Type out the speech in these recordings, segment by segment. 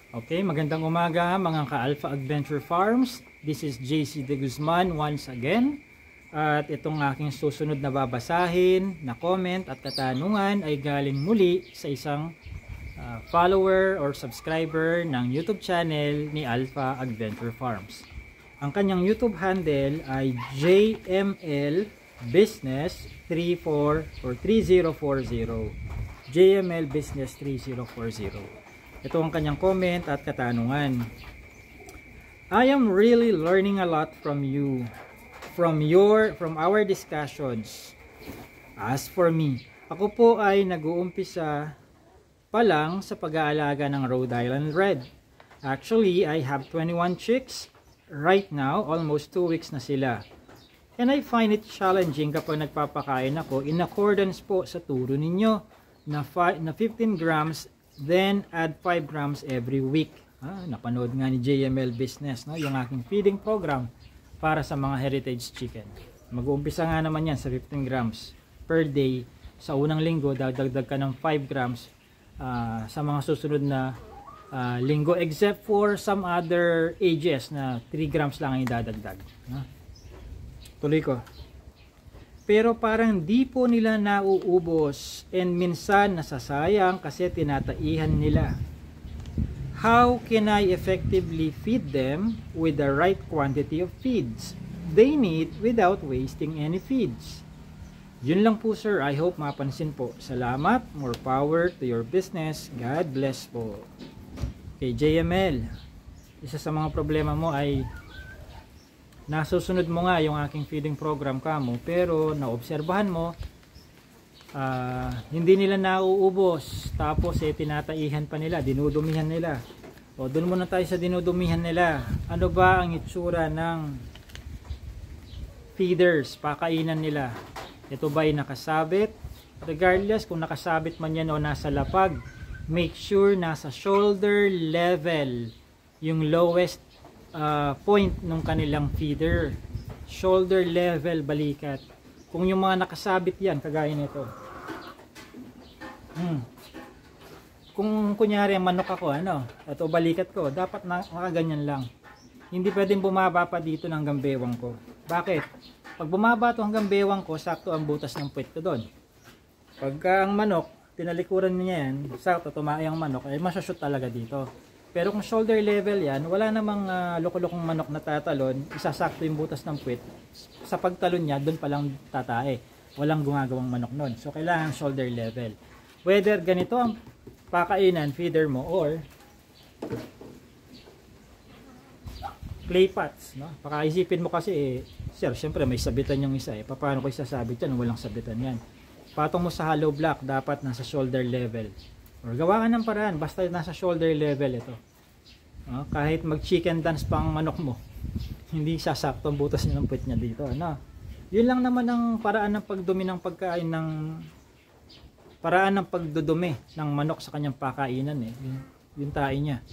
Okay, magandang umaga mga ka-Alpha Adventure Farms. This is JC De Guzman once again. At itong aking susunod na babasahin na comment at katanungan ay galing muli sa isang follower or subscriber ng YouTube channel ni Alpha Adventure Farms. Ang kanyang YouTube handle ay JML Business 34 or 3040. JML Business 3040. Ito ang kanyang comment at katanungan. I am really learning a lot from you, from our discussions. As for me, ako po ay nag-uumpisa pa lang sa pag-aalaga ng Rhode Island Red. Actually, I have 21 chicks right now, almost 2 weeks na sila. And I find it challenging kapag nagpapakain ako in accordance po sa turo ninyo na 15 grams then add 5 grams every week. Napanood nga ni JML Business, no? Yung aking feeding program para sa mga heritage chicken. Mag-uumpisa nga naman yan sa 15 grams per day. Sa unang linggo, dagdag ka ng 5 grams sa mga susunod na linggo, except for some other ages na 3 grams lang ang idadagdag. Tuloy ko. Pero parang di po nila nauubos and minsan nasasayang kasi tinataihan nila. How can I effectively feed them with the right quantity of feeds they need without wasting any feeds? Yun lang po sir, I hope mapansin po. Salamat, more power to your business. God bless po. Okay, JML, isa sa mga problema mo ay nasusunod mo nga yung aking feeding program kamo, pero naobserbahan mo hindi nila nauubos, tapos tinataihan pa nila, dinudumihan nila. O doon muna tayo sa dinudumihan nila. Ano ba ang itsura ng feeders, pakainan nila? Ito ba ay nakasabit? Regardless kung nakasabit man yan o nasa lapag, make sure nasa shoulder level yung lowest point ng kanilang feeder. Shoulder level balikat. Kung yung mga nakasabit yan, kagaya nito. Kung kunyari manok ako, ito balikat ko, dapat nakaganyan lang. Hindi pwedeng bumaba pa dito ng hanggang bewang ko. Bakit? Pag bumaba to hanggang bewang ko, sakto ang butas ng puwet ko doon. Pagka ang manok, tinalikuran niya yan, sakto tumae ang manok, ay masushoot talaga dito. Pero kung shoulder level yan, wala namang loko-lokong manok na tatalon, isasakto yung butas ng puwet. Sa pagtalon niya, doon palang tatae. Walang gumagawang manok nun. So, kailangan shoulder level. Whether ganito ang pakainan, feeder mo, or clay pots. No? Pakaisipin mo kasi, sir, syempre may sabitan yung isa. Paano ko isasabit yan? Walang sabitan yan. Patong mo sa hollow block, dapat nasa shoulder level. Or gawa ka ng paraan, basta nasa shoulder level ito. Kahit mag chicken dance pa ang manok mo, hindi sasakto ang butas niya ng puwet niya dito. Yun lang naman ang paraan ng pagdumi ng pagkain paraan ng pagdudumi ng manok sa kanyang pakainan. Yung tae niya.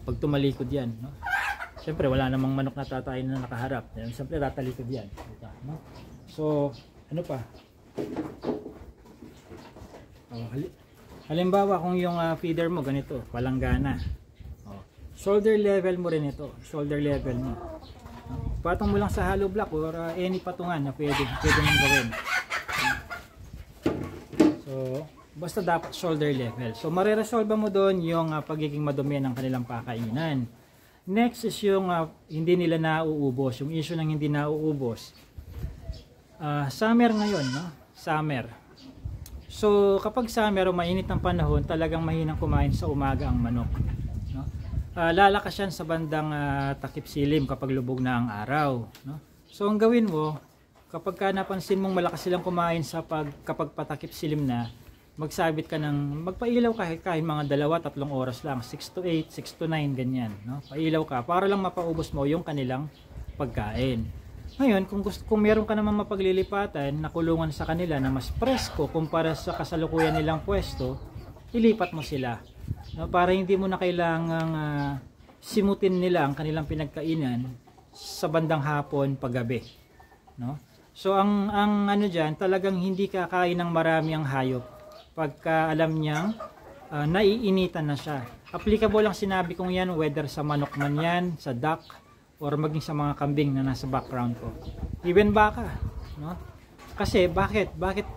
Pag tumalikod yan. Siyempre wala namang manok na tatayin na nakaharap. Siyempre tatalikod yan. So, ano pa? Halimbawa kung yung feeder mo ganito, palanggana. Shoulder level mo rin ito, shoulder level mo. Patong mo lang sa hollow block or any patungan na pwede mong gawin. So, basta dapat shoulder level. So, mareresolve mo doon yung pagiging madumi ng kanilang pakainan. Next is yung hindi nila nauubos, yung issue ng hindi nauubos. Summer ngayon, Summer. So, kapag summer o mainit ng panahon, talagang mahinang kumain sa umaga ang manok. Lalakas yan sa bandang takip silim kapag lubog na ang araw. So, ang gawin mo, kapag napansin mong malakas silang kumain kapag patakip silim na, magpailaw kahit mga 2-3 oras lang, 6 to 8, 6 to 9, ganyan. Pailaw ka para lang mapaubos mo yung kanilang pagkain. Ngayon, kung meron ka naman mapaglilipatan na kulungan sa kanila na mas presko kumpara sa kasalukuyan nilang pwesto, ilipat mo sila. Para hindi mo na kailangang simutin nila ang kanilang pinagkainan sa bandang hapon paggabi. So, ang ano dyan, talagang hindi kakain ng marami ang hayop pagka alam niyang naiinitan na siya. Applicable lang sinabi kong yan whether sa manok man yan, sa duck, or maging sa mga kambing na nasa background ko. Even baka, no? Kasi bakit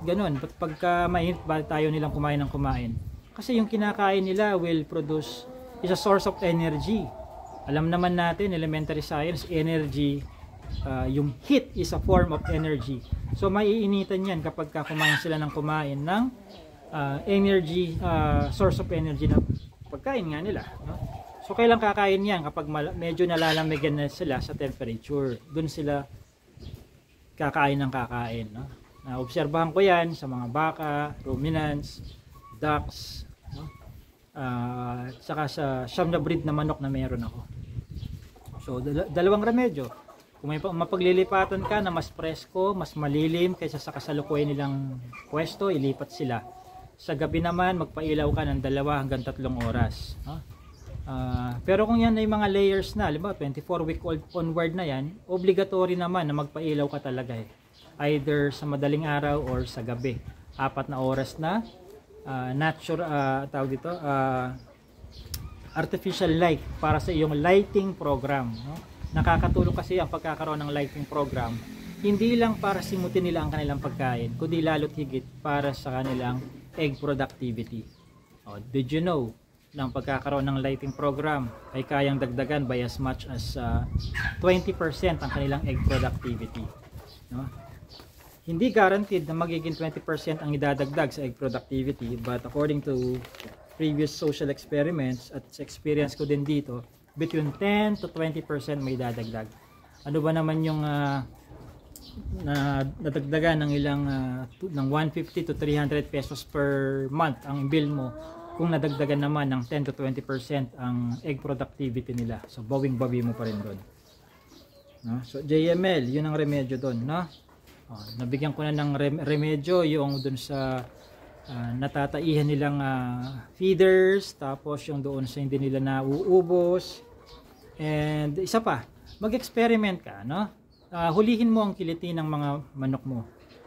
ganun? Ba't pagka mainit ba tayo nilang kumain ng kumain? Kasi yung kinakain nila will produce, is a source of energy. Alam naman natin, elementary science, energy, yung heat is a form of energy. So maiinitan yan kapag kumain sila ng kumain ng energy, source of energy na pagkain nga nila, no? So kailan kakain yan? Kapag medyo nalalamigan na sila sa temperature, dun sila kakain ng kakain, no? Naobserbahan ko yan sa mga baka, ruminants, ducks, no? Saka sa siyam na breed na manok na meron ako. So dalawang remedyo. Kung may mapaglilipatan ka na mas presko, mas malilim kaysa sa kasalukuyan nilang pwesto, ilipat sila. Sa gabi naman, magpailaw ka ng 2 hanggang 3 oras. No? Pero kung yan ay mga layers na, halimbawa 24 week old onward na yan, obligatory naman na magpailaw ka talaga eh. Either sa madaling araw or sa gabi. 4 na oras na tawag dito, artificial light para sa iyong lighting program, no? Nakakatulong kasi ang pagkakaroon ng lighting program hindi lang para simutin nila ang kanilang pagkain, kundi lalo't higit para sa kanilang egg productivity. Did you know na ang pagkakaroon ng lighting program ay kayang dagdagan by as much as 20% ang kanilang egg productivity, no? Hindi guaranteed na magiging 20% ang idadagdag sa egg productivity, but according to previous social experiments at sa experience ko din dito, between 10 to 20% may dadagdag. Ano ba naman yung nadagdagan ng ilang ng 150 to 300 pesos per month ang bill mo kung nadagdagan naman ng 10 to 20% ang egg productivity nila. So bawing-bawi mo pa rin doon, no? So JML, yun ang remedyo doon, no? Nabigyan ko na ng remedyo yung doon sa natataihan nilang feeders, tapos yung doon sa hindi nila nauubos. And isa pa, mag-experiment ka, no? Hulihin mo ang kiliti ng mga manok mo.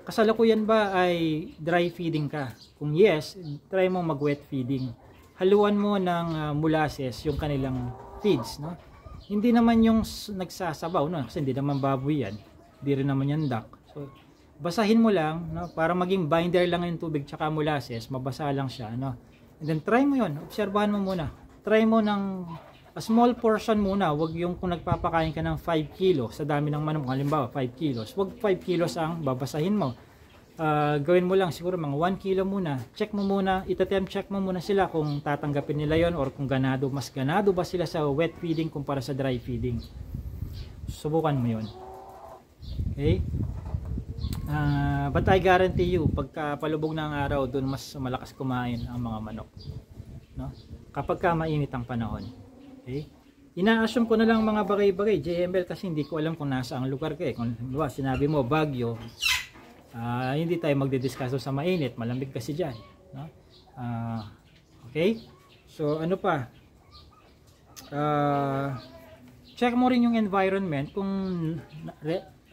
Kasalukuyan ba ay dry feeding ka? Kung yes, try mo mag-wet feeding. Haluan mo ng molasses yung kanilang feeds, no? Hindi naman yung nagsasabaw, no? Kasi hindi naman baboy yan. Hindi rin naman yan duck. So, basahin mo lang, no? Para maging binder lang yung tubig tsaka molasses, mabasa lang siya, no? And then try mo yun, obserbahan mo muna. Try mo ng a small portion muna, wag yung kung nagpapakain ka ng 5 kilos sa dami ng manok, halimbawa 5 kilos, wag 5 kilos ang babasahin mo. Gawin mo lang siguro mga 1 kilo muna. Check mo muna, check mo muna sila kung tatanggapin nila yon or kung mas ganado ba sila sa wet feeding kumpara sa dry feeding. Subukan mo yon. Okay? But I guarantee you, pagka palubog ng araw, doon mas malakas kumain ang mga manok, no? Kapag mainit ang panahon. Okay? Ina-assume ko na lang mga bagay-bagay, JML, kasi hindi ko alam kung nasa ang lugar ka eh. Kung sinabi mo Baguio, hindi tayo magdidiscuss sa mainit, malamig kasi dyan, no? Okay? So ano pa? Check mo rin yung environment kung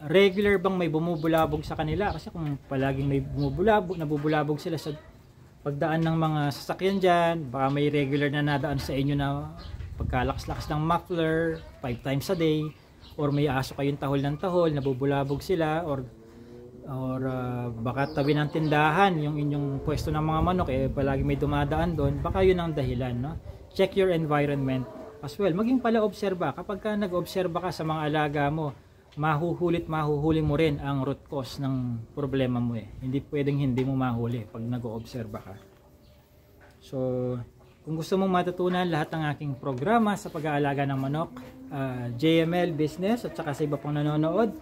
regular bang may bumubulabog sa kanila, kasi kung palaging may nabubulabog sila sa pagdaan ng mga sasakyan dyan, baka may regular na nadaan sa inyo na pagkalakas-lakas ng muffler 5 times a day, or may aso kayong tahol ng tahol, nabubulabog sila, or baka tabi ng tindahan yung inyong pwesto ng mga manok palagi may dumadaan doon, baka yun ang dahilan, no? Check your environment as well. Maging pala obserba, kapag ka nag-obserba ka sa mga alaga mo, mahuhuli mo rin ang root cause ng problema mo eh. Hindi pwedeng hindi mo mahuli pag nag-oobserba ka. So, kung gusto mong matutunan lahat ng aking programa sa pag-aalaga ng manok, JML Business at saka sa iba pang nanonood,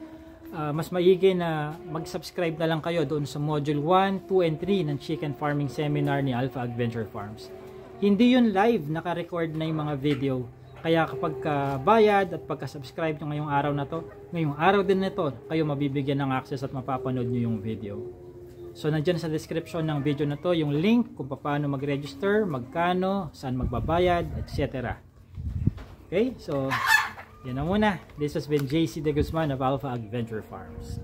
mas maigi na mag-subscribe na lang kayo doon sa Module 1, 2, and 3 ng Chicken Farming Seminar ni Alpha Adventure Farms. Hindi yun live, naka-record na yung mga video. Kaya kapag bayad at pagka-subscribe nyo ngayong araw na to, ngayong araw din nito, kayo mabibigyan ng access at mapapanood nyo yung video. So nandyan sa description ng video na to yung link kung paano mag-register, magkano, saan magbabayad, etc. Okay, so yan na muna. This has been JC De Guzman of Alpha Adventure Farms.